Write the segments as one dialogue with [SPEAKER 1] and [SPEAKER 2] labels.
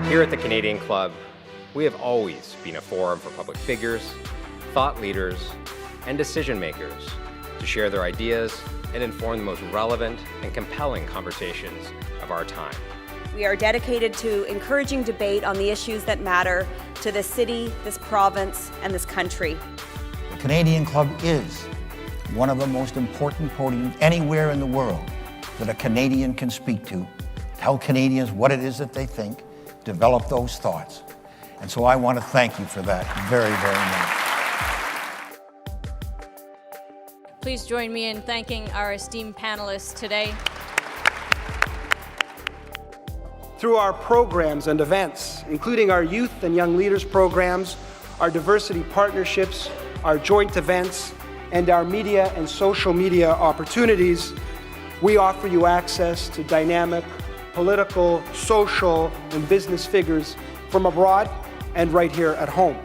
[SPEAKER 1] Here at the Canadian Club, we have always been a forum for public figures, thought leaders, and decision makers to share their ideas and inform the most relevant and compelling conversations of our time.
[SPEAKER 2] We are dedicated to encouraging debate on the issues that matter to this city, this province, and this country.
[SPEAKER 3] The Canadian Club is one of the most important podiums anywhere in the world that a Canadian can speak to, tell Canadians what it is that they think, develop those thoughts. And so I want to thank you for that very, very much.
[SPEAKER 4] Please join me in thanking our esteemed panelists today.
[SPEAKER 5] Through our programs and events, including our youth and young leaders programs, our diversity partnerships, our joint events, and our media and social media opportunities, we offer you access to dynamic political, social, and business figures from abroad and right here at home.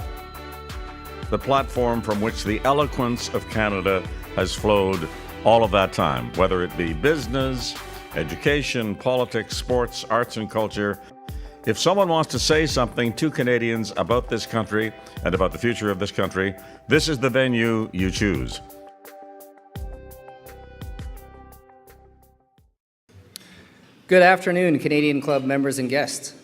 [SPEAKER 6] The platform from which the eloquence of Canada has flowed all of that time, whether it be business, education, politics, sports, arts, and culture. If someone wants to say something to Canadians about this country and about the future of this country, this is the venue you choose.
[SPEAKER 7] Good afternoon, Canadian Club members and guests.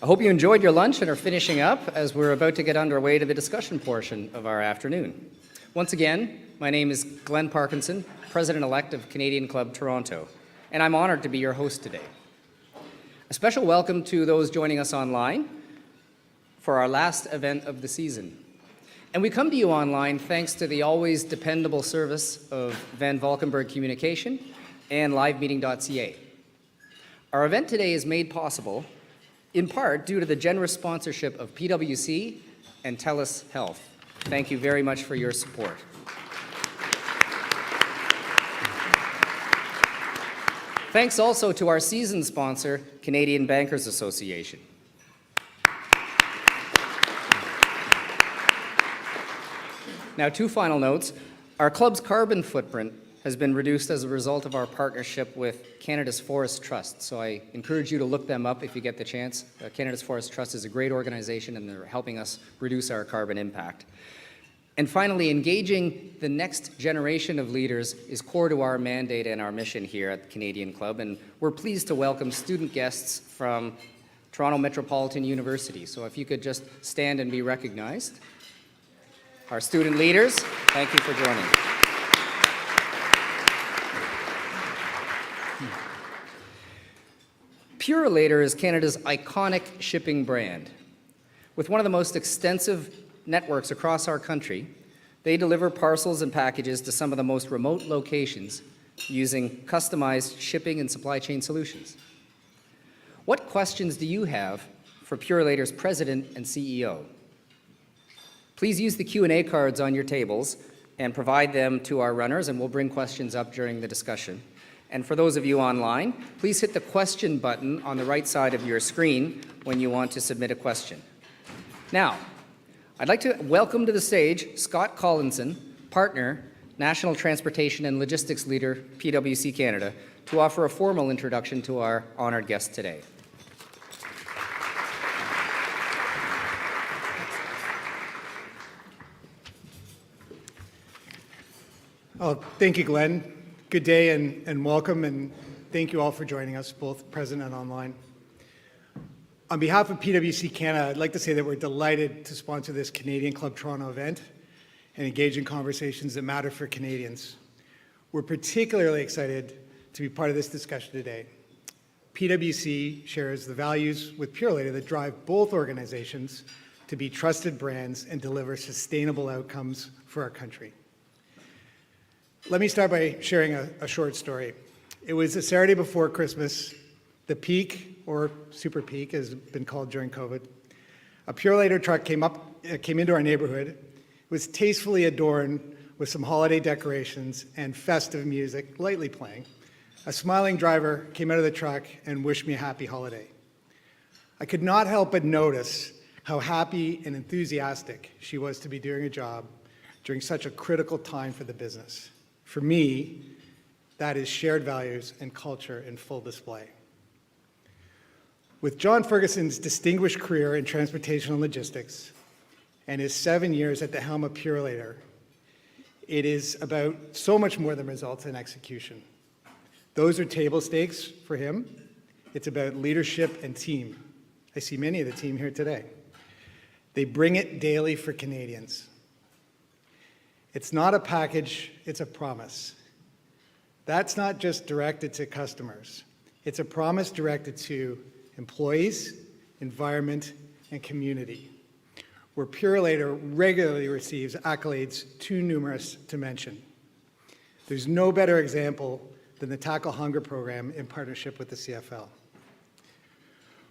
[SPEAKER 7] I hope you enjoyed your lunch and are finishing up as we're about to get underway to the discussion portion of our afternoon. Once again, my name is Glenn Parkinson, President-elect of Canadian Club Toronto, and I'm honored to be your host today. A special welcome to those joining us online for our last event of the season. And we come to you online thanks to the always dependable service of Van Valkenburg Communication and livemeeting.ca. Our event today is made possible in part due to the generous sponsorship of PwC and TELUS Health. Thank you very much for your support. Thanks also to our season sponsor, Canadian Bankers Association. Now, two final notes. Our club's carbon footprint has been reduced as a result of our partnership with Canada's Forest Trust. So I encourage you to look them up if you get the chance. Canada's Forest Trust is a great organization and they're helping us reduce our carbon impact. And finally, engaging the next generation of leaders is core to our mandate and our mission here at the Canadian Club. And we're pleased to welcome student guests from Toronto Metropolitan University. So if you could just stand and be recognized. Our student leaders, thank you for joining. Purolator is Canada's iconic shipping brand. With one of the most extensive networks across our country, they deliver parcels and packages to some of the most remote locations using customized shipping and supply chain solutions. What questions do you have for Purolator's president and CEO? Please use the Q&A cards on your tables and provide them to our runners, and we'll bring questions up during the discussion. And for those of you online, please hit the question button on the right side of your screen when you want to submit a question. Now, I'd like to welcome to the stage Scott Collinson, Partner, National Transportation and Logistics Leader, PwC Canada, to offer a formal introduction to our honored guest today.
[SPEAKER 8] Oh, thank you, Glenn. Good day and welcome, and thank you all for joining us, both present and online. On behalf of PwC Canada, I'd like to say that we're delighted to sponsor this Canadian Club Toronto event and engage in conversations that matter for Canadians. We're particularly excited to be part of this discussion today. PwC shares the values with Purolator that drive both organizations to be trusted brands and deliver sustainable outcomes for our country. Let me start by sharing a short story. It was a Saturday before Christmas, the peak, or super peak, as has been called during COVID. A Purolator truck came into our neighborhood. It was tastefully adorned with some holiday decorations and festive music lightly playing. A smiling driver came out of the truck and wished me a happy holiday. I could not help but notice how happy and enthusiastic she was to be doing a job during such a critical time for the business. For me, that is shared values and culture in full display. With John Ferguson's distinguished career in transportation and logistics and his 7 years at the helm of Purolator, it is about so much more than results and execution. Those are table stakes for him. It's about leadership and team. I see many of the team here today. They bring it daily for Canadians. It's not a package, it's a promise. That's not just directed to customers. It's a promise directed to employees, environment, and community, where Purolator regularly receives accolades too numerous to mention. There's no better example than the Tackle Hunger program in partnership with the CFL.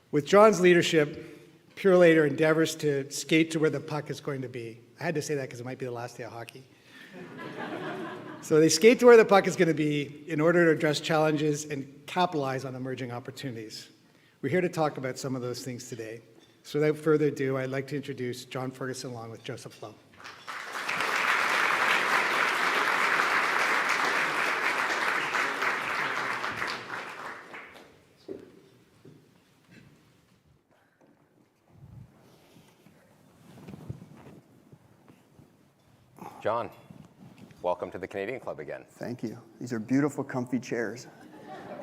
[SPEAKER 8] With John's leadership, Purolator endeavors to skate to where the puck is going to be. I had to say that because it might be the last day of hockey. So they skate to where the puck is going to be in order to address challenges and capitalize on emerging opportunities. We're here to talk about some of those things today. So without further ado, I'd like to introduce John Ferguson along with Joseph Lowe.
[SPEAKER 1] John, welcome to the Canadian Club again.
[SPEAKER 9] Thank you. These are beautiful, comfy chairs.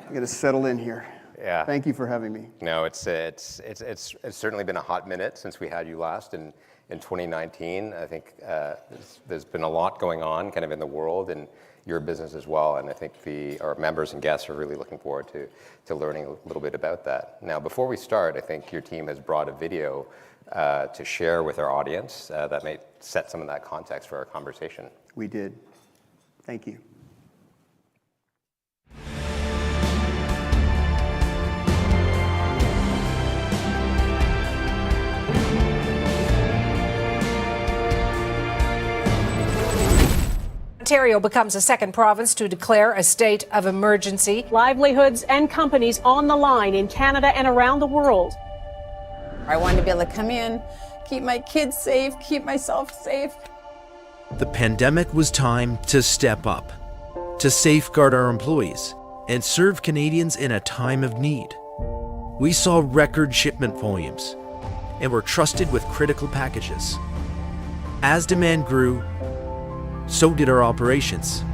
[SPEAKER 9] I'm going to settle in here.
[SPEAKER 1] Yeah.
[SPEAKER 9] Thank you for having me.
[SPEAKER 1] No, it's certainly been a hot minute since we had you last in 2019. I think there's been a lot going on kind of in the world and your business as well. And I think our members and guests are really looking forward to learning a little bit about that. Now, before we start, I think your team has brought a video to share with our audience that may set some of that context for our conversation.
[SPEAKER 9] We did. Thank you.
[SPEAKER 10] Ontario becomes the second province to declare a state of emergency.
[SPEAKER 11] Livelihoods and companies on the line in Canada and around the world.
[SPEAKER 12] I wanted to be able to come in, keep my kids safe, keep myself safe.
[SPEAKER 13] The pandemic was time to step up, to safeguard our employees, and serve Canadians in a time of need. We saw record shipment volumes and were trusted with critical packages. As demand grew, so did our operations.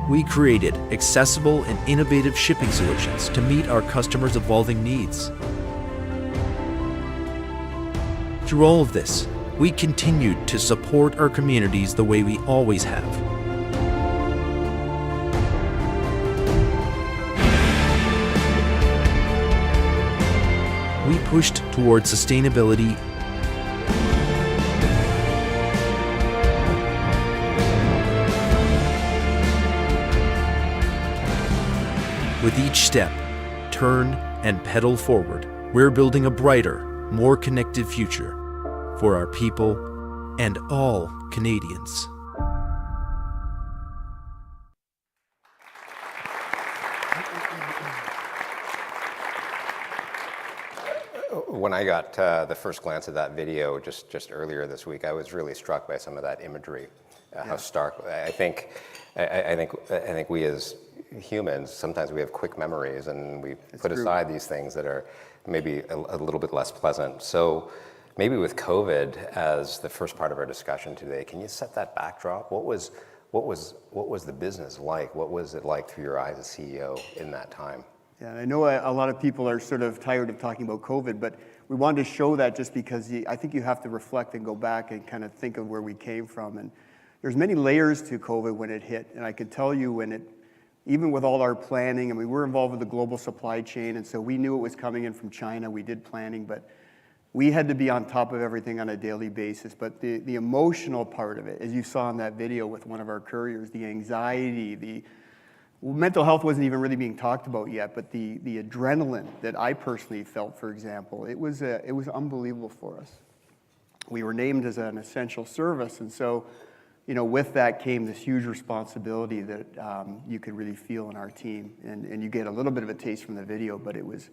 [SPEAKER 13] We created accessible and innovative shipping solutions to meet our customers' evolving needs. Through all of this, we continued to support our communities the way we always have. We pushed towards sustainability with each step, turn and pedal forward. We're building a brighter, more connected future for our people and all Canadians.
[SPEAKER 1] When I got the first glance at that video just earlier this week, I was really struck by some of that imagery, how stark. I think we as humans, sometimes we have quick memories and we put aside these things that are maybe a little bit less pleasant. So maybe with COVID as the first part of our discussion today, can you set that backdrop? What was the business like? What was it like through your eyes as CEO in that time?
[SPEAKER 9] Yeah, I know a lot of people are sort of tired of talking about COVID, but we wanted to show that just because I think you have to reflect and go back and kind of think of where we came from. And there's many layers to COVID when it hit. And I could tell you even with all our planning, and we were involved with the global supply chain, and so we knew it was coming in from China. We did planning, but we had to be on top of everything on a daily basis. But the emotional part of it, as you saw in that video with one of our couriers, the anxiety, mental health wasn't even really being talked about yet, but the adrenaline that I personally felt, for example, it was unbelievable for us. We were named as an essential service, and so, with that came this huge responsibility that you could really feel in our team, and you get a little bit of a taste from the video, but it was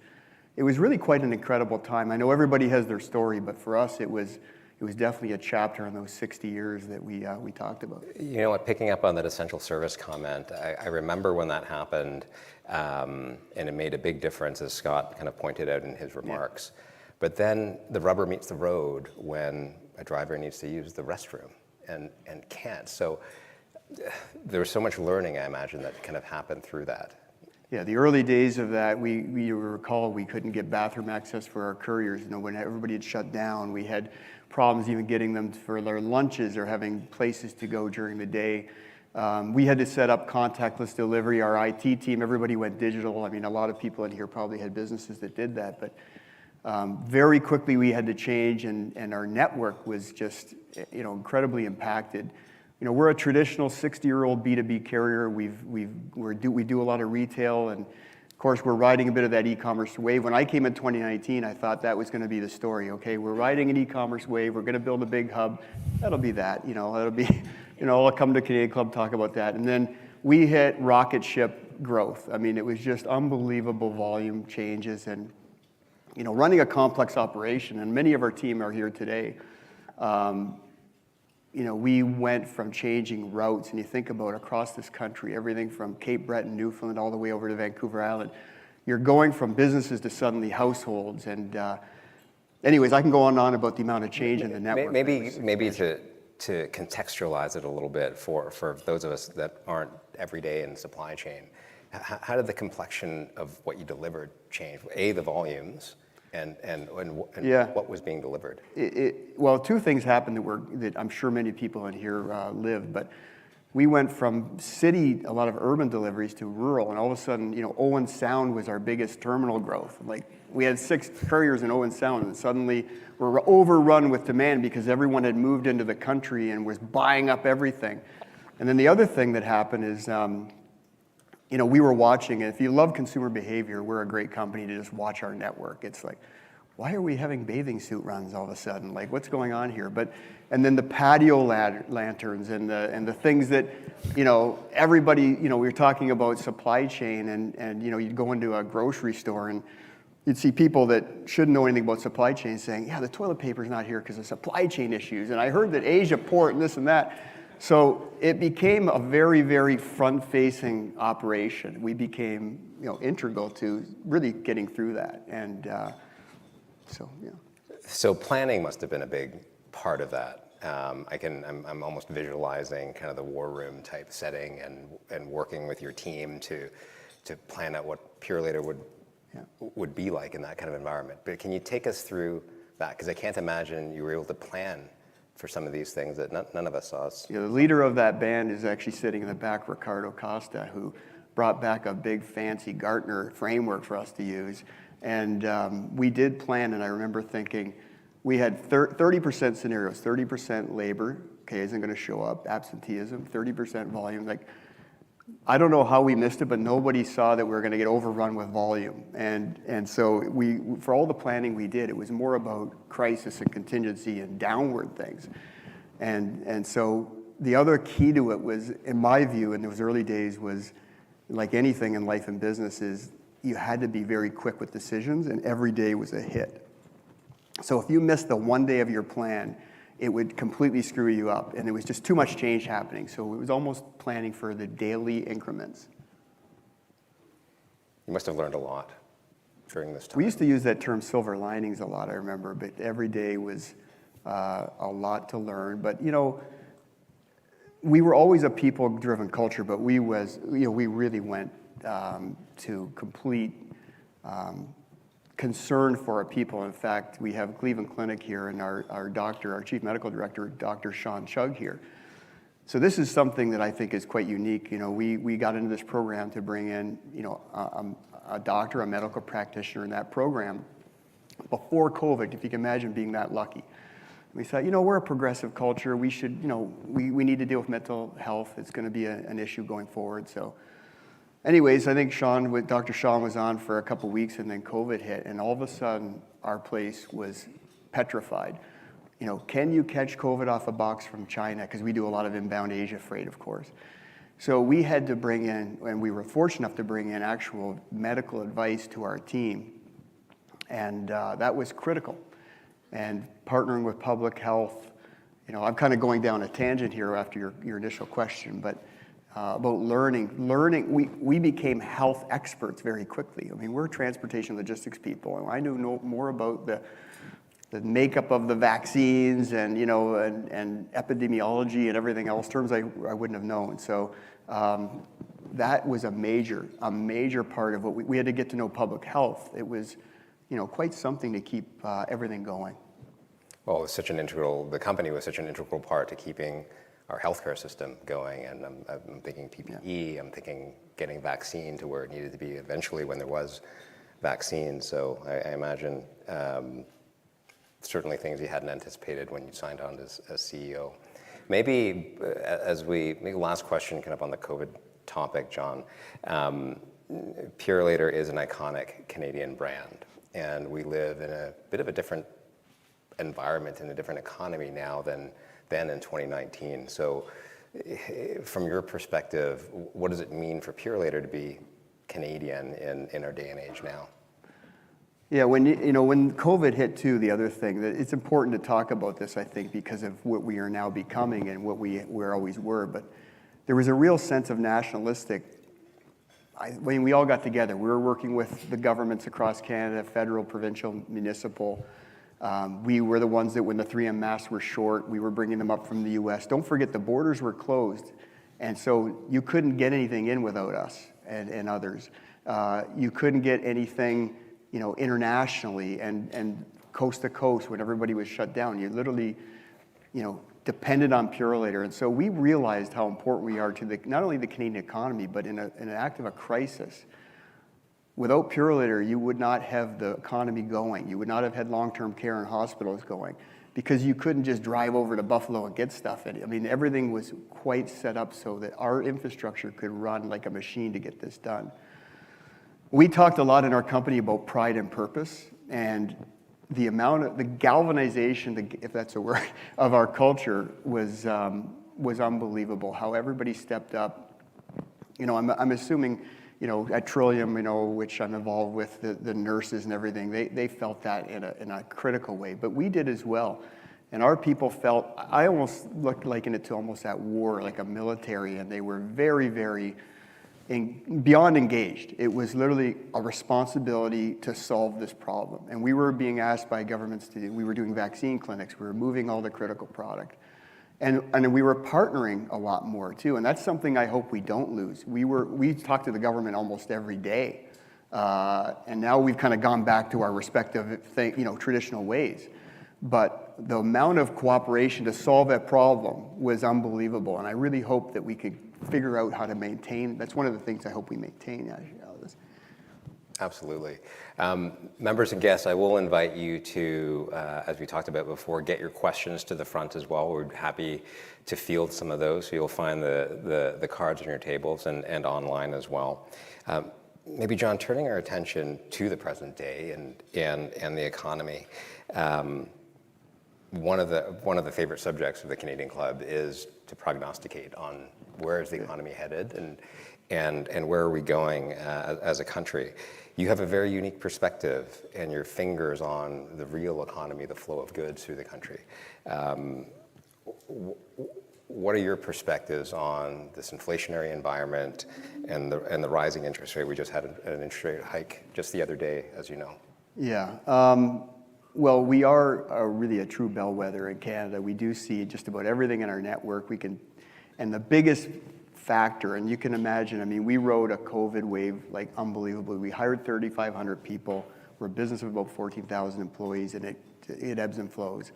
[SPEAKER 9] really quite an incredible time. I know everybody has their story, but for us, it was it was definitely a chapter in those 60 years that we talked about.
[SPEAKER 1] You know what, picking up on that essential service comment, I remember when that happened, and it made a big difference, as Scott kind of pointed out in his remarks. Yeah. But then the rubber meets the road when a driver needs to use the restroom and can't. So there was so much learning, I imagine, that kind of happened through that.
[SPEAKER 9] Yeah, the early days of that, we recall we couldn't get bathroom access for our couriers. You know, when everybody had shut down, we had problems even getting them for their lunches or having places to go during the day. We had to set up contactless delivery. Our IT team, everybody went digital. I mean, a lot of people in here probably had businesses that did that, but very quickly we had to change, and our network was just, you know, incredibly impacted. You know, we're a traditional 60-year-old B2B carrier. We do a lot of retail, and of course we're riding a bit of that e-commerce wave. When I came in 2019, I thought that was going to be the story. Okay, we're riding an e-commerce wave. We're going to build a big hub. That'll be that. You know, that'll be, you know, I'll come to Canadian Club, talk about that. And then we hit rocket ship growth. I mean, it was just unbelievable volume changes, and you know, running a complex operation. And many of our team are here today. You know, we went from changing routes, and you think about across this country, everything from Cape Breton, Newfoundland, all the way over to Vancouver Island. You're going from businesses to suddenly households. And anyways, I can go on and on about the amount of change in the network.
[SPEAKER 1] Maybe to contextualize it a little bit for those of us that aren't every day in supply chain, how did the complexion of what you delivered change? A, the volumes, and
[SPEAKER 9] yeah.
[SPEAKER 1] What was being delivered?
[SPEAKER 9] Well, two things happened that I'm sure many people in here lived, but we went from city, a lot of urban deliveries, to rural, and all of a sudden, you know, Owen Sound was our biggest terminal growth. Like, we had 6 couriers in Owen Sound, and suddenly we're overrun with demand because everyone had moved into the country and was buying up everything. And then the other thing that happened is, you know, we were watching, and if you love consumer behavior, we're a great company to just watch our network. It's like, why are we having bathing suit runs all of a sudden? Like, what's going on here? And then the patio lanterns and the things that, you know, everybody, you know, we were talking about supply chain, and you know, you'd go into a grocery store and you'd see people that shouldn't know anything about supply chain saying, yeah, the toilet paper's not here because of supply chain issues. And I heard that Asia port and this and that. So it became a very, very front-facing operation. We became, you know, integral to really getting through that. And so, yeah.
[SPEAKER 1] So planning must have been a big part of that. I'm almost visualizing kind of the war room type setting and working with your team to plan out what Purolator would be like in that kind of environment. But can you take us through that? Because I can't imagine you were able to plan for some of these things that none of us saw.
[SPEAKER 9] Yeah, the leader of that band is actually sitting in the back, Ricardo Costa, who brought back a big fancy Gartner framework for us to use. And we did plan, and I remember thinking, we had 30% scenarios, 30% labor, okay, isn't gonna show up, absenteeism, 30% volume. Like, I don't know how we missed it, but nobody saw that we were gonna get overrun with volume. And so for all the planning we did, it was more about crisis and contingency and downward things. And so the other key to it was, in my view, in those early days, was like anything in life and business, is you had to be very quick with decisions, and every day was a hit. So if you missed the one day of your plan, it would completely screw you up, and it was just too much change happening. So it was almost planning for the daily increments.
[SPEAKER 1] You must have learned a lot during this time.
[SPEAKER 9] We used to use that term silver linings a lot, I remember, but every day was a lot to learn. But, you know, we were always a people-driven culture, but we really went to complete concern for our people. In fact, we have Cleveland Clinic here, and our doctor, our chief medical director, Dr. Sean Chugg here. So this is something that I think is quite unique. You know, we got into this program to bring in, you know, a doctor, a medical practitioner in that program before COVID, if you can imagine being that lucky. We thought, you know, we're a progressive culture. We should, you know, we need to deal with mental health. It's going to be an issue going forward. So anyways, I think Dr. Sean was on for a couple weeks, and then COVID hit, and all of a sudden our place was petrified. You know, can you catch COVID off a box from China? Because we do a lot of inbound Asia freight, of course. So we had to bring in, and we were fortunate enough to bring in actual medical advice to our team, and that was critical. and partnering with public health. You know, I'm kind of going down a tangent here after your initial question, but about learning, we became health experts very quickly. I mean, we're transportation logistics people, and I knew more about the makeup of the vaccines and, you know, and epidemiology and everything else, terms I wouldn't have known. So that was a major part of what we had to get to know public health. It was, you know, quite something to keep everything going.
[SPEAKER 1] Well, it was the company was such an integral part to keeping our healthcare system going, and I'm thinking PPE, I'm thinking getting vaccine to where it needed to be eventually when there was vaccine. So I imagine certainly things you hadn't anticipated when you signed on as CEO. Maybe last question kind of on the COVID topic, John. Purolator is an iconic Canadian brand, and we live in a bit of a different environment and a different economy now than in 2019. So from your perspective, what does it mean for Purolator to be Canadian in our day and age now?
[SPEAKER 9] Yeah, when COVID hit too, the other thing, that it's important to talk about this, I think, because of what we are now becoming and what we always were, but there was a real sense of nationalistic. When we all got together, we were working with the governments across Canada, federal, provincial, municipal. We were the ones that when the 3M masks were short, we were bringing them up from the US. Don't forget the borders were closed, and so you couldn't get anything in without us and others. You couldn't get anything, you know, internationally and coast to coast when everybody was shut down. You literally, you know, depended on Purolator. And so we realized how important we are to not only the Canadian economy, but in an act of a crisis. Without Purolator, you would not have the economy going. You would not have had long-term care and hospitals going, because you couldn't just drive over to Buffalo and get stuff. I mean, everything was quite set up so that our infrastructure could run like a machine to get this done. We talked a lot in our company about pride and purpose, and the galvanization, if that's a word, of our culture was unbelievable. How everybody stepped up. You know, I'm assuming, you know, at Trillium, you know, which I'm involved with, the nurses and everything, they felt that in a critical way, but we did as well. And our people felt, I almost liken it to almost at war, like a military, and they were very, very beyond engaged. It was literally a responsibility to solve this problem. And we were being asked by governments we were doing vaccine clinics, we were moving all the critical product. And we were partnering a lot more too, and that's something I hope we don't lose. We talk to the government almost every day, and now we've kind of gone back to our respective traditional ways. But the amount of cooperation to solve that problem was unbelievable, and I really hope that we could figure out how to maintain. That's one of the things I hope we maintain out of this.
[SPEAKER 1] Absolutely. Members and guests, I will invite you to, as we talked about before, get your questions to the front as well. We're happy to field some of those. So you'll find the cards on your tables and online as well. Maybe, John, turning our attention to the present day and the economy. One of the favorite subjects of the Canadian Club is to prognosticate on where is the economy headed and where are we going as a country. You have a very unique perspective and your fingers on the real economy, the flow of goods through the country. What are your perspectives on this inflationary environment and the rising interest rate? We just had an interest rate hike just the other day, as you know.
[SPEAKER 9] Yeah. Well, we are really a true bellwether in Canada. We do see just about everything in our network. And the biggest factor, and you can imagine, I mean, we rode a COVID wave like unbelievably. We hired 3,500 people. We're a business of about 14,000 employees, and it ebbs and flows.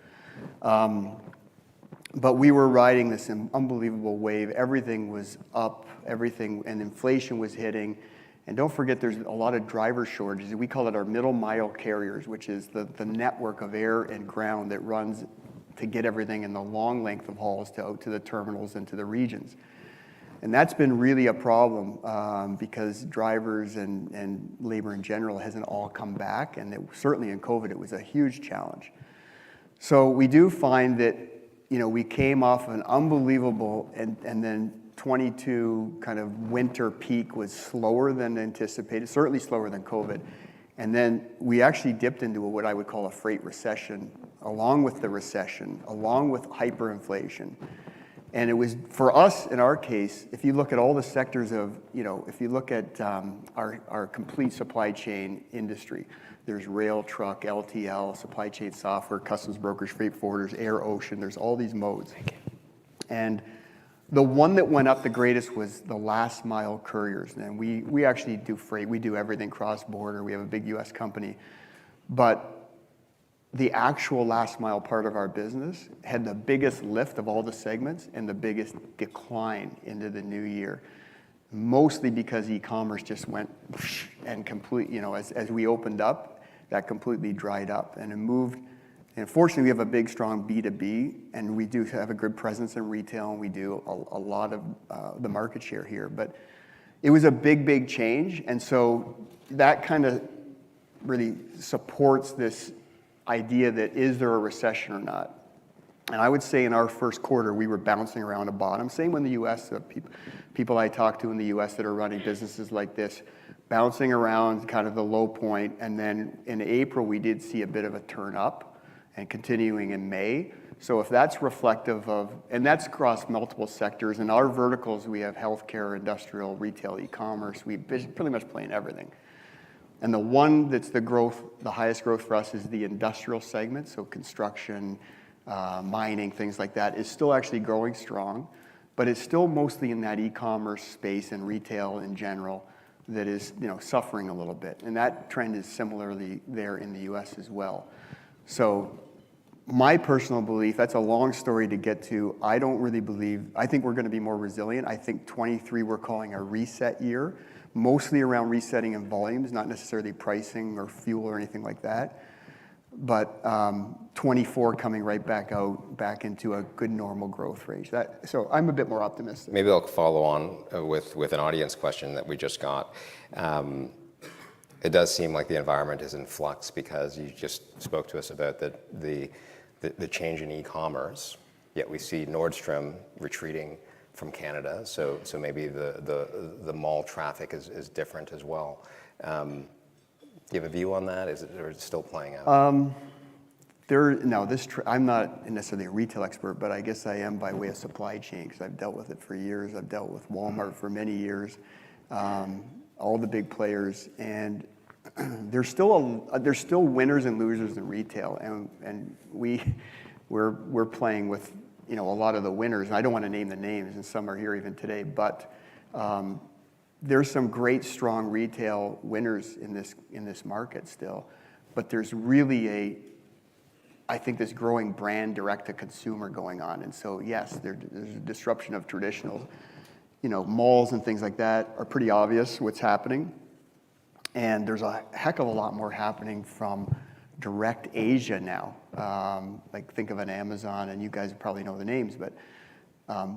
[SPEAKER 9] But we were riding this unbelievable wave. Everything was up, and inflation was hitting. And don't forget, there's a lot of driver shortages. We call it our middle mile carriers, which is the network of air and ground that runs to get everything in the long length of hauls out to the terminals and to the regions. And that's been really a problem because drivers and labor in general hasn't all come back. And certainly in COVID, it was a huge challenge. So we do find that, you know, we came off an unbelievable and then 22 kind of winter peak was slower than anticipated, certainly slower than COVID. And then we actually dipped into what I would call a freight recession along with the recession, along with hyperinflation. And it was, for us, in our case, if you look at all the sectors of, if you look at our complete supply chain industry, there's rail, truck, LTL, supply chain software, customs brokers, freight forwarders, air, ocean, there's all these modes. And the one that went up the greatest was the last mile couriers. And we actually do freight, we do everything cross-border, we have a big US company. But the actual last mile part of our business had the biggest lift of all the segments and the biggest decline into the new year, mostly because e-commerce just went and as we opened up, that completely dried up and it moved. And fortunately, we have a big, strong B2B, and we do have a good presence in retail, and we do a lot of the market share here. But it was a big, big change, and so that kind of really supports this idea that is there a recession or not? And I would say in our first quarter, we were bouncing around a bottom. Same in the US, people I talk to in the US that are running businesses like this, bouncing around kind of the low point. And then in April, we did see a bit of a turn up and continuing in May. So if that's reflective of, and that's across multiple sectors. In our verticals, we have healthcare, industrial, retail, e-commerce. We pretty much play in everything. And the one that's the highest growth for us is the industrial segment, so construction, mining, things like that, is still actually growing strong, but it's still mostly in that e-commerce space and retail in general that is suffering a little bit. And that trend is similarly there in the US as well. So my personal belief, that's a long story to get to, I think we're gonna be more resilient. I think 23 we're calling a reset year, mostly around resetting in volumes, not necessarily pricing or fuel or anything like that. But 24 coming right back into a good normal growth rate. So I'm a bit more optimistic.
[SPEAKER 1] Maybe I'll follow on with an audience question that we just got. It does seem like the environment is in flux because you just spoke to us about the change in e-commerce, yet we see Nordstrom retreating from Canada, so maybe the mall traffic is different as well. Do you have a view on that? Is it still playing out?
[SPEAKER 9] I'm not necessarily a retail expert, but I guess I am by way of supply chain because I've dealt with it for years. I've dealt with Walmart for many years, all the big players, and there's still winners and losers in retail, and we're playing with a lot of the winners, and I don't want to name the names, and some are here even today, but there's some great, strong retail winners in this market still. But there's really I think this growing brand direct-to-consumer going on. And so, yes, there's a disruption of traditional, malls and things like that are pretty obvious what's happening. And there's a heck of a lot more happening from direct Asia now. Like think of an Amazon, and you guys probably know the names, but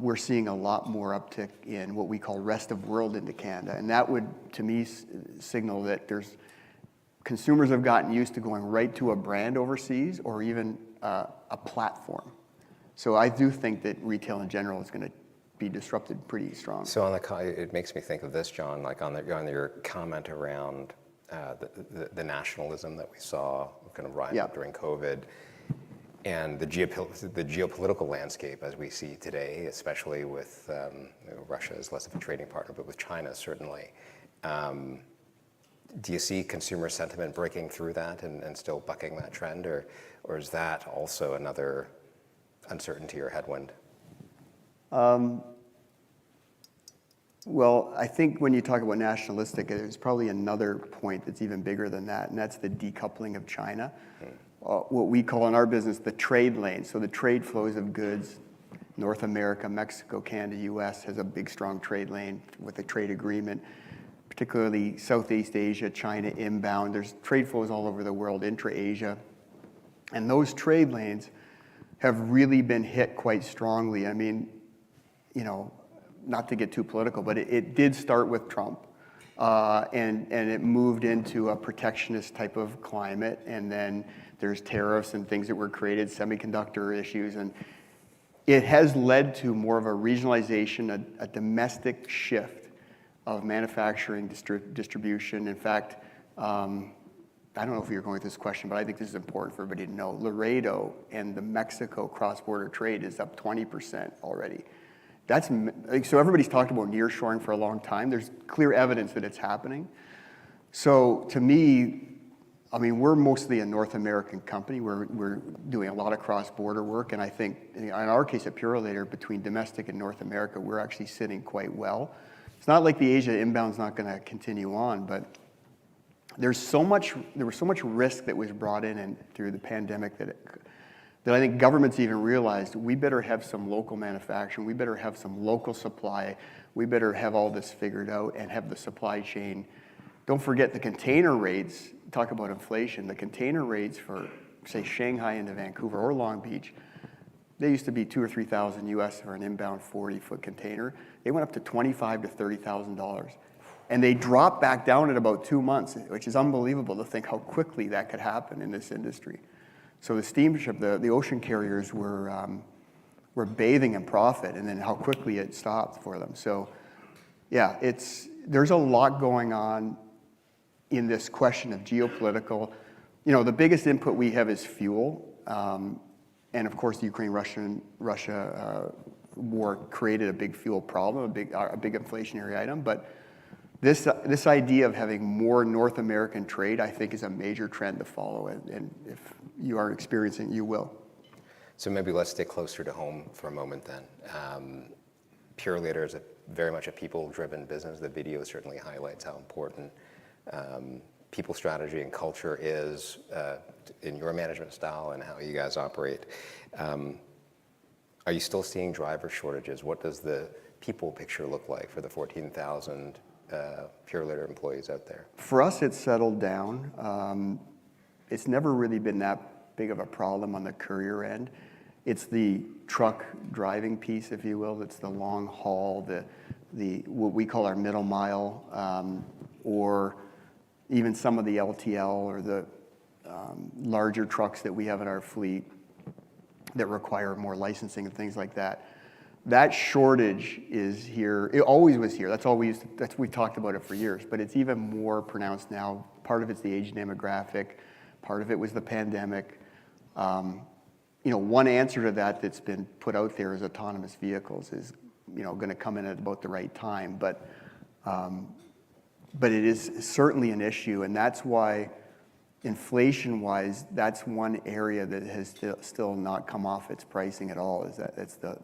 [SPEAKER 9] we're seeing a lot more uptick in what we call rest of world into Canada. And that would, to me, signal that consumers have gotten used to going right to a brand overseas or even a platform. So I do think that retail in general is going to be disrupted pretty strong.
[SPEAKER 1] So it makes me think of this, John, like on your comment around the nationalism that we saw kind of rise up during COVID, and the geopolitical landscape as we see today, especially with Russia is less of a trading partner, but with China certainly. Do you see consumer sentiment breaking through that and still bucking that trend, or is that also another uncertainty or headwind?
[SPEAKER 9] Well, I think when you talk about nationalistic, there's probably another point that's even bigger than that, and that's the decoupling of China. What we call in our business the trade lane. So the trade flows of goods, North America, Mexico, Canada, US has a big, strong trade lane with a trade agreement, particularly Southeast Asia, China inbound. There's trade flows all over the world, intra-Asia. And those trade lanes have really been hit quite strongly. I mean, not to get too political, but it did start with Trump, and it moved into a protectionist type of climate, and then there's tariffs and things that were created, semiconductor issues, and it has led to more of a regionalization, a domestic shift of manufacturing distribution. In fact, I don't know if you're going with this question, but I think this is important for everybody to know. Laredo and the Mexico cross-border trade is up 20% already. That's, so everybody's talked about nearshoring for a long time. There's clear evidence that it's happening. So to me, I mean, we're mostly a North American company. We're doing a lot of cross-border work, and I think in our case at Purolator, between domestic and North America, we're actually sitting quite well. It's not like the Asia inbound's not going to continue on, but there was so much risk that was brought in and through the pandemic that I think governments even realized we better have some local manufacturing, we better have some local supply, we better have all this figured out and have the supply chain. Don't forget the container rates, talk about inflation, the container rates for, say, Shanghai into Vancouver or Long Beach, they used to be $2,000 or $3,000 US for an inbound 40-foot container. They went up to $25,000 to $30,000. And they dropped back down in about 2 months, which is unbelievable to think how quickly that could happen in this industry. So the steamship, the ocean carriers were bathing in profit, and then how quickly it stopped for them. So yeah, there's a lot going on in this question of geopolitical. You know, the biggest input we have is fuel. And of course, the Ukraine-Russia war created a big fuel problem, a big inflationary item. But this idea of having more North American trade, I think, is a major trend to follow. And if you are experiencing it, you will.
[SPEAKER 1] So maybe let's stay closer to home for a moment then. Purolator is very much a people-driven business. The video certainly highlights how important people strategy and culture is in your management style and how you guys operate. Are you still seeing driver shortages? What does the people picture look like for the 14,000 Purolator employees out there?
[SPEAKER 9] For us, it's settled down. It's never really been that big of a problem on the courier end. It's the truck driving piece, if you will. It's the long haul, the what we call our middle mile, or even some of the LTL or the larger trucks that we have in our fleet that require more licensing and things like that. That shortage is here. It always was here. That's all we talked about it for years, but it's even more pronounced now. Part of it's the age demographic. Part of it was the pandemic. You know, one answer to that that's been put out there is autonomous vehicles is, you know, going to come in at about the right time, but it is certainly an issue, and that's why, inflation-wise, that's one area that has still not come off its pricing at all. Is that it's the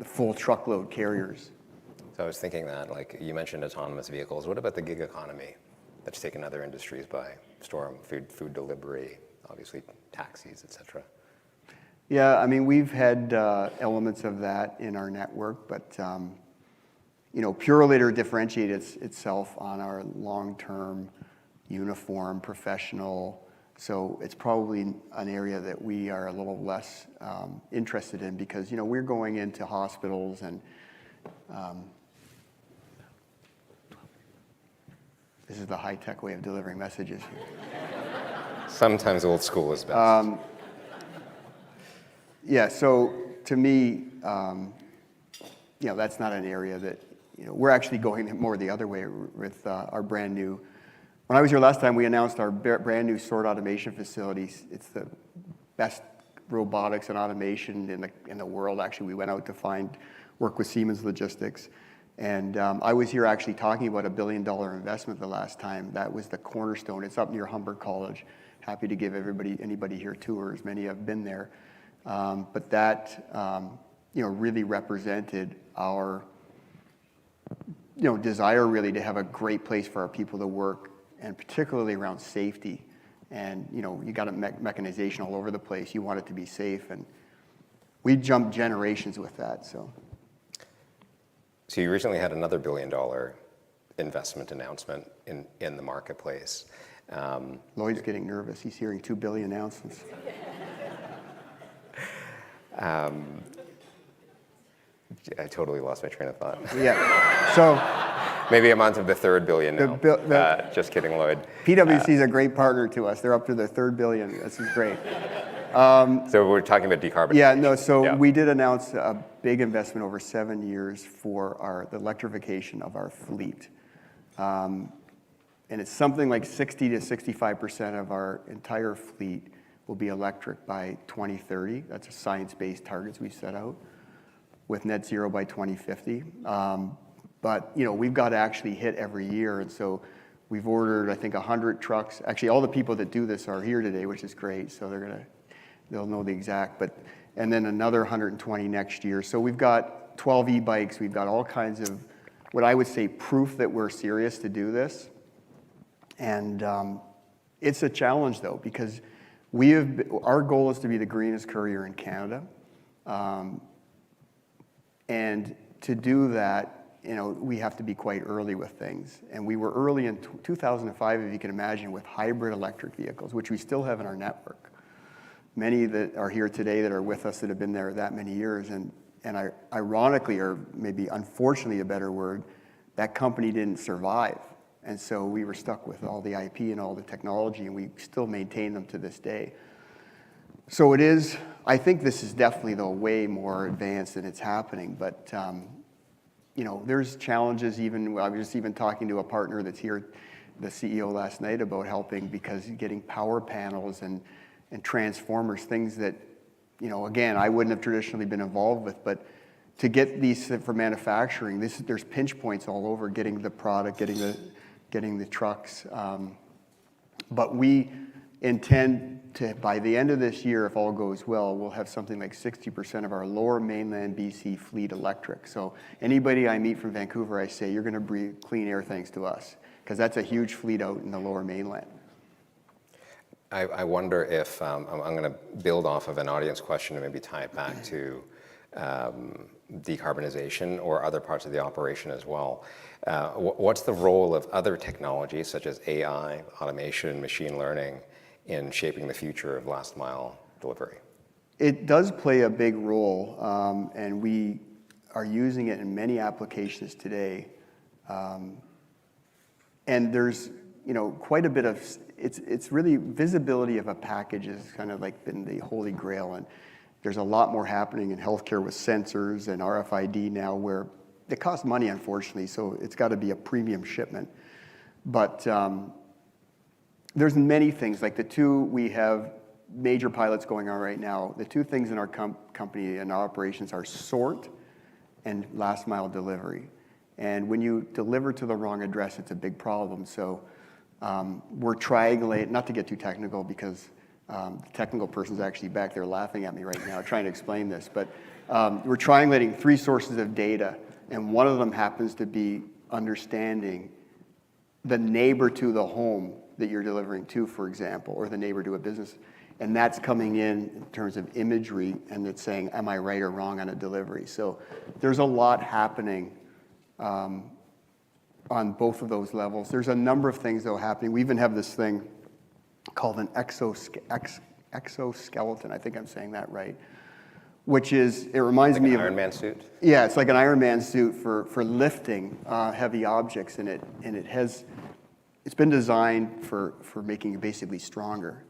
[SPEAKER 9] full truckload carriers.
[SPEAKER 1] So I was thinking that, like you mentioned, autonomous vehicles. What about the gig economy that's taken other industries by storm? Food delivery, obviously taxis, etc.
[SPEAKER 9] Yeah, I mean, we've had elements of that in our network, but you know, Purolator differentiates itself on our long-term, uniform, professional. So it's probably an area that we are a little less interested in because, you know, we're going into hospitals and this is the high-tech way of delivering messages here.
[SPEAKER 1] Sometimes old school is best.
[SPEAKER 9] Yeah, so to me, you know, that's not an area that, you know, we're actually going more the other way with our brand new. When I was here last time, we announced our brand new sort automation facilities. It's the best robotics and automation in the world. Actually, we went out to work with Siemens Logistics. And I was here actually talking about $1 billion investment the last time. That was the cornerstone. It's up near Humber College. Happy to give anybody here tours. Many have been there. But that, you know, really represented our, you know, desire really to have a great place for our people to work, and particularly around safety. And, you know, you got a mechanization all over the place. You want it to be safe, and we jumped generations with that. So
[SPEAKER 1] you recently had another $1 billion investment announcement in the marketplace.
[SPEAKER 9] Lloyd's getting nervous. He's hearing $2 billion announcements.
[SPEAKER 1] I totally lost my train of thought.
[SPEAKER 9] Yeah. So
[SPEAKER 1] maybe I'm on to the third billion now. Just kidding, Lloyd.
[SPEAKER 9] PwC is a great partner to us. They're up to their third billion. This is great.
[SPEAKER 1] So we're talking about decarbonization.
[SPEAKER 9] Yeah, no, so we did announce a big investment over 7 years for the electrification of our fleet. And And it's something like 60 to 65% of our entire fleet will be electric by 2030. That's a science-based targets we set out, with net zero by 2050. But we've got to actually hit every year, and so we've ordered, I think, 100 trucks. Actually, all the people that do this are here today, which is great. So they'll know the exact. And then another 120 next year. So we've got 12 e-bikes. We've got all kinds of what I would say proof that we're serious to do this. And it's a challenge though, because our goal is to be the greenest courier in Canada. And to do that, we have to be quite early with things. And we were early in 2005, if you can imagine, with hybrid electric vehicles, which we still have in our network. Many that are here today that are with us that have been there that many years. And ironically, or maybe unfortunately a better word, that company didn't survive. And so we were stuck with all the IP and all the technology, and we still maintain them to this day. So I think this is definitely, though, way more advanced than it's happening. But there's challenges. I was just even talking to a partner that's here, the CEO last night, about helping, because getting power panels and transformers, things that, again, I wouldn't have traditionally been involved with, but to get these for manufacturing, there's pinch points all over getting the product, getting the trucks. But we intend to, by the end of this year, if all goes well, we'll have something like 60% of our lower mainland BC fleet electric. So anybody I meet from Vancouver, I say, you're going to breathe clean air thanks to us, because that's a huge fleet out in the lower mainland.
[SPEAKER 1] I wonder if, I'm going to build off of an audience question and maybe tie it back to decarbonization or other parts of the operation as well. What's the role of other technologies such as AI, automation, machine learning in shaping the future of last mile delivery?
[SPEAKER 9] It does play a big role, and we are using it in many applications today. And there's quite a bit of, it's really visibility of a package is kind of like been the holy grail. And there's a lot more happening in healthcare with sensors and RFID now, where it costs money, unfortunately, so it's got to be a premium shipment. But there's many things, like we have major pilots going on right now. The two things in our company and our operations are sort and last mile delivery. And when you deliver to the wrong address, it's a big problem. So we're triangulating, not to get too technical, because the technical person's actually back there laughing at me right now trying to explain this, but we're triangulating 3 sources of data, and one of them happens to be understanding the neighbor to the home that you're delivering to, for example, or the neighbor to a business. And that's coming in terms of imagery, and it's saying, am I right or wrong on a delivery? So there's a lot happening on both of those levels. There's a number of things, though, happening. We even have this thing called an exoskeleton, I think I'm saying that right, which is, it reminds me of...
[SPEAKER 1] Like an Iron Man suit?
[SPEAKER 9] Yeah, it's like an Iron Man suit for lifting heavy objects, and it's been designed for making you basically stronger,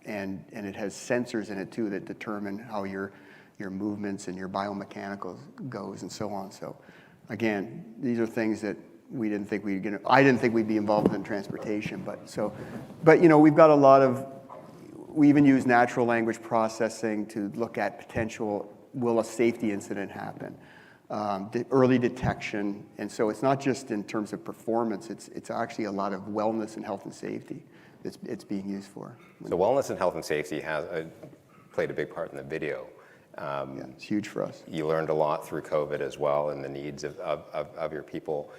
[SPEAKER 9] and it has sensors in it too that determine how your movements and your biomechanicals goes and so on. So again, these are things that I didn't think we'd be involved in transportation, but we've got a lot of, we even use natural language processing to look at potential, will a safety incident happen? Early detection, and so it's not just in terms of performance, it's actually a lot of wellness and health and safety that it's being used for.
[SPEAKER 1] So wellness and health and safety has played a big part in the video.
[SPEAKER 9] Yeah, it's huge for us.
[SPEAKER 1] You learned a lot through COVID as well, and the needs of your people.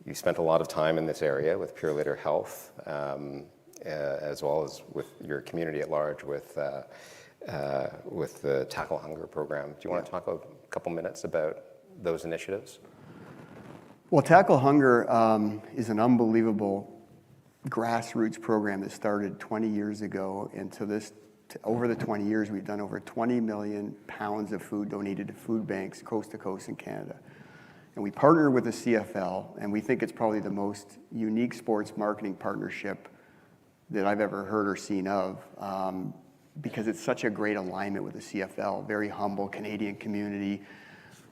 [SPEAKER 1] You spent a lot of time in this area with Pure Leader Health, as well as with your community at large with the Tackle Hunger program. Do you want to talk a couple minutes about those initiatives?
[SPEAKER 9] Well, Tackle Hunger is an unbelievable grassroots program that started 20 years ago, and over the 20 years, we've done over 20 million pounds of food donated to food banks coast to coast in Canada. And we partner with the CFL, and we think it's probably the most unique sports marketing partnership that I've ever heard or seen of, because it's such a great alignment with the CFL, very humble Canadian community,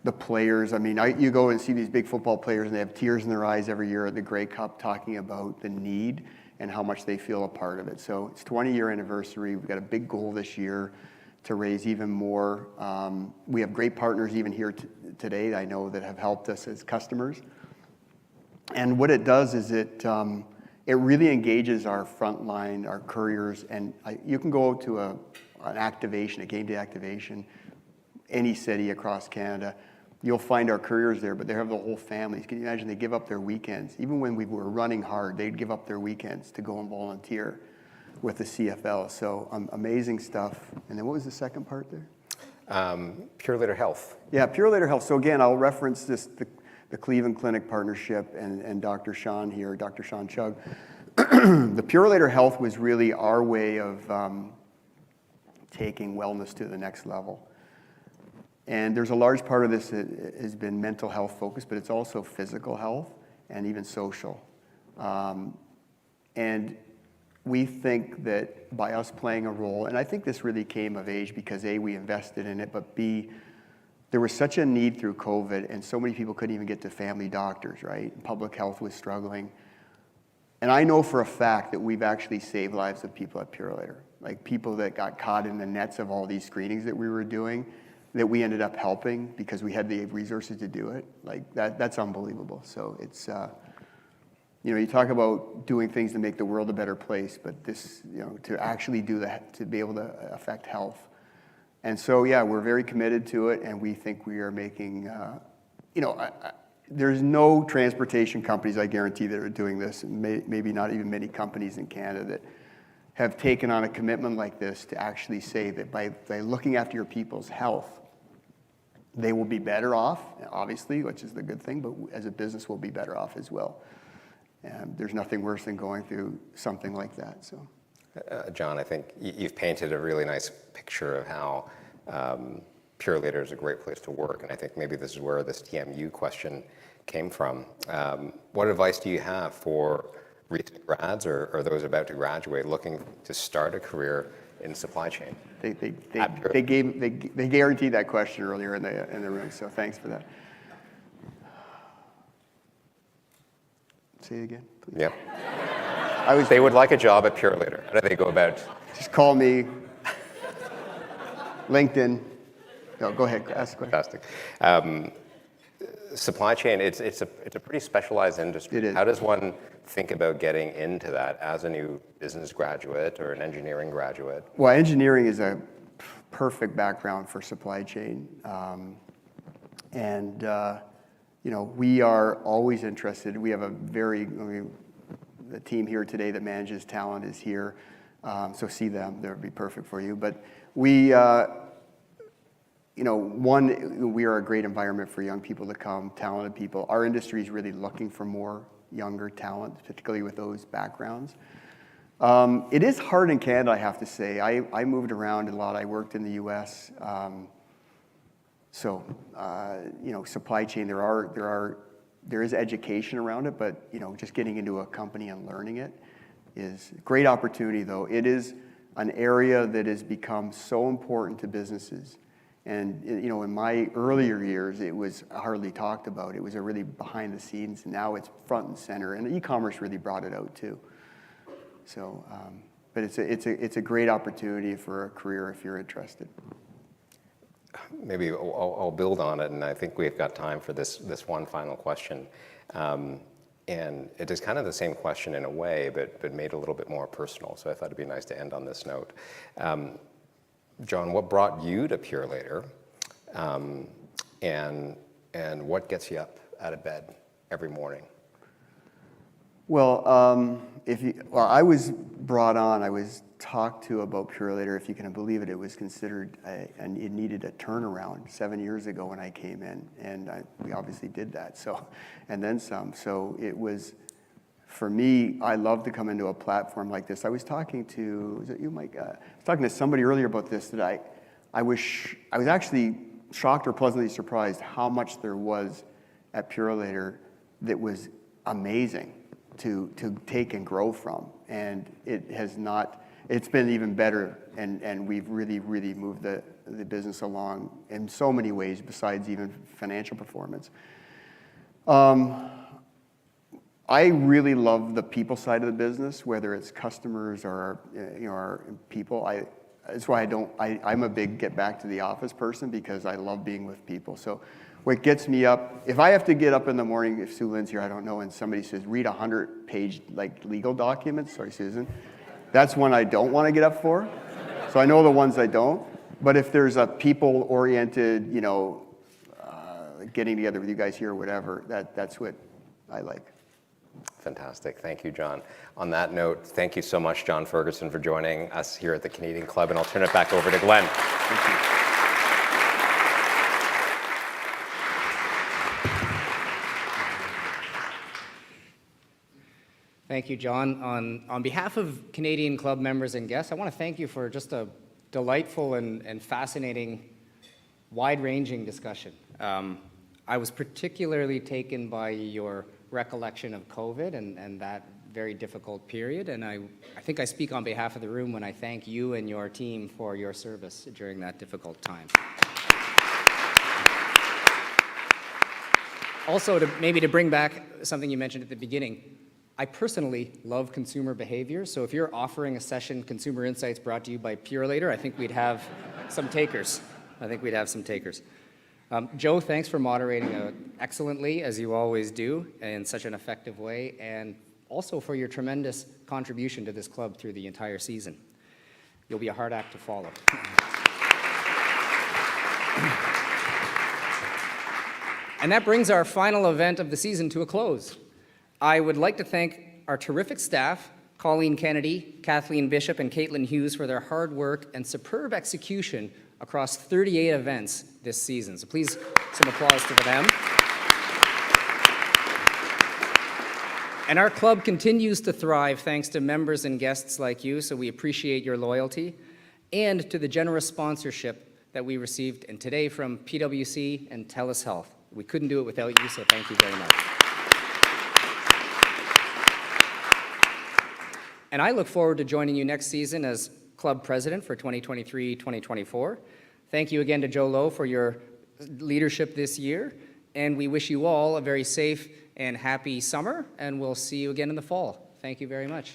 [SPEAKER 9] the players. I mean, you go and see these big football players and they have tears in their eyes every year at the Grey Cup talking about the need and how much they feel a part of it. So it's 20-year anniversary. We've got a big goal this year to raise even more. We have great partners even here today, I know, that have helped us as customers. And what it does is it really engages our frontline, our couriers, and you can go to an activation, a game day activation, any city across Canada. You'll find our couriers there, but they have the whole families. Can you imagine they give up their weekends? Even when we were running hard, they'd give up their weekends to go and volunteer with the CFL. So amazing stuff. And then what was the second part there?
[SPEAKER 1] Pure Later Health.
[SPEAKER 9] Yeah, Pure Later Health. So again, I'll reference the Cleveland Clinic partnership and Dr. Sean here, Dr. Sean Chug. The Pure Later Health was really our way of taking wellness to the next level. And there's a large part of this that has been mental health focused, but it's also physical health and even social. And we think that by us playing a role, and I think this really came of age because A, we invested in it, but B, there was such a need through COVID and so many people couldn't even get to family doctors, right? Public health was struggling. And I know for a fact that we've actually saved lives of people at Pure Later, like people that got caught in the nets of all these screenings that we were doing, that we ended up helping because we had the resources to do it. Like that's unbelievable. So it's, you talk about doing things to make the world a better place, but this, to actually do that, to be able to affect health. And so, yeah, we're very committed to it, and we think we are making, there's no transportation companies, I guarantee, that are doing this, and maybe not even many companies in Canada that have taken on a commitment like this to actually say that by looking after your people's health, they will be better off, obviously, which is the good thing, but as a business, we'll be better off as well. And there's nothing worse than going through something like that. So,
[SPEAKER 1] John, I think you've painted a really nice picture of how Pure Later is a great place to work, and I think maybe this is where this TMU question came from. What advice do you have for recent grads or those about to graduate looking to start a career in supply chain?
[SPEAKER 9] They guaranteed that question earlier in the room, so thanks for that. Say it again, please.
[SPEAKER 1] Yeah. They would like a job at Pure Later. How do they go about?
[SPEAKER 9] Just call me. LinkedIn. No, go ahead. Ask the question.
[SPEAKER 1] Fantastic. Supply chain, it's a pretty specialized industry.
[SPEAKER 9] It is.
[SPEAKER 1] How does one think about getting into that as a new business graduate or an engineering graduate?
[SPEAKER 9] Well, engineering is a perfect background for supply chain. We are always interested. We have the team here today that manages talent is here. So see them, that would be perfect for you. But we are a great environment for young people to come, talented people. Our industry is really looking for more younger talent, particularly with those backgrounds. It is hard in Canada, I have to say. I moved around a lot. I worked in the U.S. Supply chain, there is education around it, but just getting into a company and learning it is a great opportunity, though. It is an area that has become so important to businesses. And in my earlier years, it was hardly talked about. It was a really behind the scenes. And now it's front and center, and e-commerce really brought it out too. So, but it's a great opportunity for a career if you're interested.
[SPEAKER 1] Maybe I'll build on it, and I think we've got time for this one final question. And it is kind of the same question in a way, but made a little bit more personal. So I thought it'd be nice to end on this note. John, what brought you to Pure Later, and what gets you up out of bed every morning?
[SPEAKER 9] Well, I was brought on. I was talked to about Pure Later. If you can believe it, it was considered and it needed a turnaround 7 years ago when I came in, and we obviously did that. So, and then some. So it was. For me, I love to come into a platform like this. I was talking to, was it you, Mike? I was talking to somebody earlier about this, that I was actually shocked or pleasantly surprised how much there was at Pure Later that was amazing to take and grow from. And it's been even better, and we've really, really moved the business along in so many ways besides even financial performance. I really love the people side of the business, whether it's customers or our people. That's why I'm a big get back to the office person, because I love being with people. So what gets me up, if I have to get up in the morning, if Sue Lynn's here, I don't know, and somebody says, read 100-page legal documents, sorry, Susan, that's one I don't want to get up for. So I know the ones I don't. But if there's a people-oriented, getting together with you guys here or whatever, that's what I like.
[SPEAKER 1] Fantastic. Thank you, John. On that note, thank you so much, John Ferguson, for joining us here at the Canadian Club, and I'll turn it back over to Glenn.
[SPEAKER 9] Thank you.
[SPEAKER 7] Thank you, John. On behalf of Canadian Club members and guests, I want to thank you for just a delightful and fascinating, wide-ranging discussion. I was particularly taken by your recollection of COVID and that very difficult period, and I think I speak on behalf of the room when I thank you and your team for your service during that difficult time. Also, to bring back something you mentioned at the beginning, I personally love consumer behavior, so if you're offering a session, Consumer Insights, brought to you by Purelator, I think we'd have some takers. Joe, thanks for moderating excellently, as you always do, in such an effective way, and also for your tremendous contribution to this club through the entire season. You'll be a hard act to follow. And that brings our final event of the season to a close. I would like to thank our terrific staff, Colleen Kennedy, Kathleen Bishop, and Caitlin Hughes, for their hard work and superb execution across 38 events this season. So please, some applause to them. And our club continues to thrive thanks to members and guests like you, so we appreciate your loyalty, and to the generous sponsorship that we received, and today from PwC and TELUS Health. We couldn't do it without you, so thank you very much. And I look forward to joining you next season as club president for 2023-2024. Thank you again to Joe Lowe for your leadership this year, and we wish you all a very safe and happy summer, and we'll see you again in the fall. Thank you very much.